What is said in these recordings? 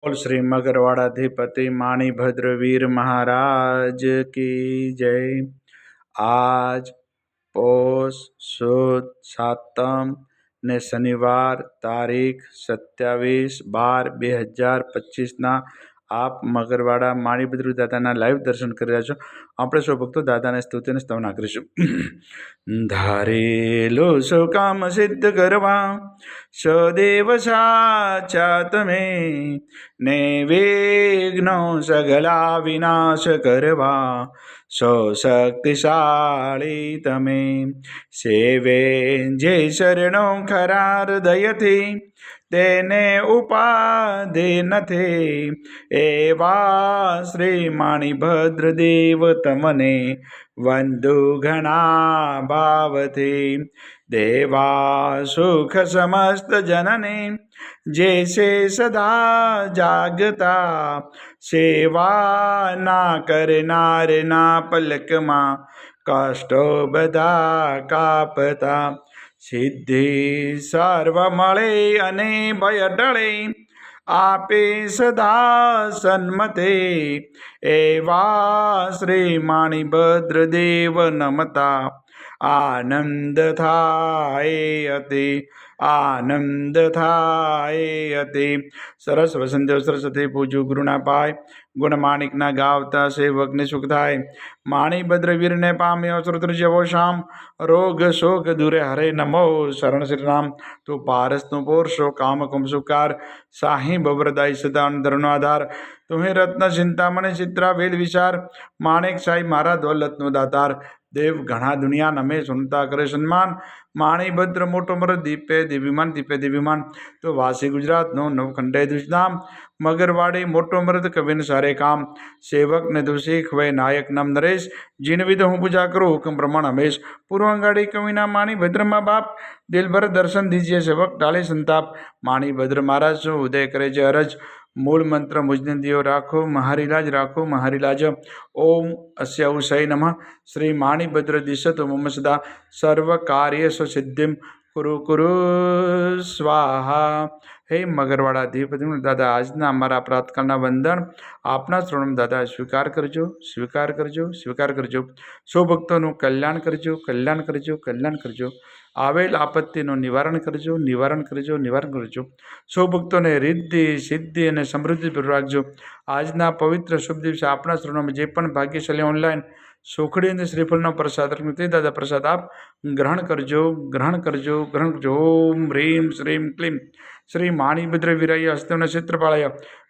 बोल श्री मगरवाड़ाधिपति माणिभद्र वीर महाराज की जय। आज पौष सुद सातम ने शनिवार तारीख 27/12/2025 आप मगरवाड़ा माणिभद्र दादाना लाइव दर्शन કરી રહ્યા છો। આપણે સૌ ભક્તો દાદાને સ્તુતિ અને સ્તવના કરીશું। ધારેલો સૌ કામ સિદ્ધ કરવા સદેવ સાચા તમે ને વિઘ્નો સગલા વિનાશ કરવા સૌ શક્તિશાળી તમે સેવે જે શરણો ખરા હૃદયથી તેને ઉપાધિ નથી એવા શ્રી માણિભદ્ર દેવ તમને વંદુ ઘણા ભાવથી દેવા સુખ સમસ્ત જનને जैसे सदा जागता सेवा ना करनार ना पलक मां कष्टो बधा कापता सिद्धि सर्व मळे अने भय टळे आपे सदा सन्मते एवा श्री माणिभद्र देव नमता आनंद थाय अति आनंद थाय अति सरस वसंदेव सरस्वती पूजू गुरुना पाय गुण माणिकना गावता सेवकने सुख थाय माणिभद्र वीरने पाम्यो श्रुत्र जेवो शाम रोग शोक दूरे हरे नमो शरण श्री राम तू पारस तू पोरशो काम कुम सुकार साही बबरदाई सदा धरनो आधार तुम्हें रत्न चिंतामणि चित्रा वेद विचार माणिक साई मारा दौलत नो दातार देव घना दुनिया नमे सुनता करे सन्मान माणिभद्र मोटो मरद दीपे दिव्यमान तो वासी गुजरात नो नवखंडे दुष्नाम मगरवाड़ी मोटो मरद कविन सारे काम सेवक ने दुशीख वे नायक नम नरेश जिन विध हूँ पूजा करो हुक्म प्रमाण हमेश पूर्वंगाड़ी कविना माणिभद्र माँ बाप दिल भर दर्शन दीजिए सेवक डाले संताप माणिभद्र महाराज सो उदय करे जे अरज मूल मंत्र मुझने दियो राखो महारिलाज ओम अस्याउषय नमः श्री माणिभद्र दिशत मम सदा सर्व कार्य सिद्धिम कुरु कुरु स्वाहा। हे मगरवाड़ाधिपति दादा आजना अमरा प्रातकालना वंदन आपना श्रोणम दादा स्वीकार करजो सौ भक्तों कल्याण करजो आवेल आपत्तिनो निवारण करजो सौ भक्तों ने रिद्धि सिद्धि और समृद्धि राखजो। आजना पवित्र शुभ दिवसे अपना श्रोणों जे पण भाग्यशाली ऑनलाइन सोखड़ी और श्रीफल प्रसाद ते दादा प्रसाद आप ग्रहण करजो। ओम ह्रीम श्रीम क्लीम श्री माणिभद्र वीराय हस्तम क्षेत्रपालाय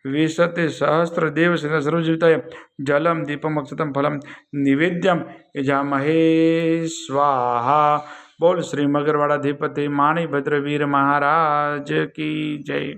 विशते सहस्र देव सर्वजीविताय जलम दीपम अक्षतम फलम निवेद्यम यजामहे स्वाहा। बोल श्री मगरवाड़ाधिपति माणिभद्र वीर महाराज की जय।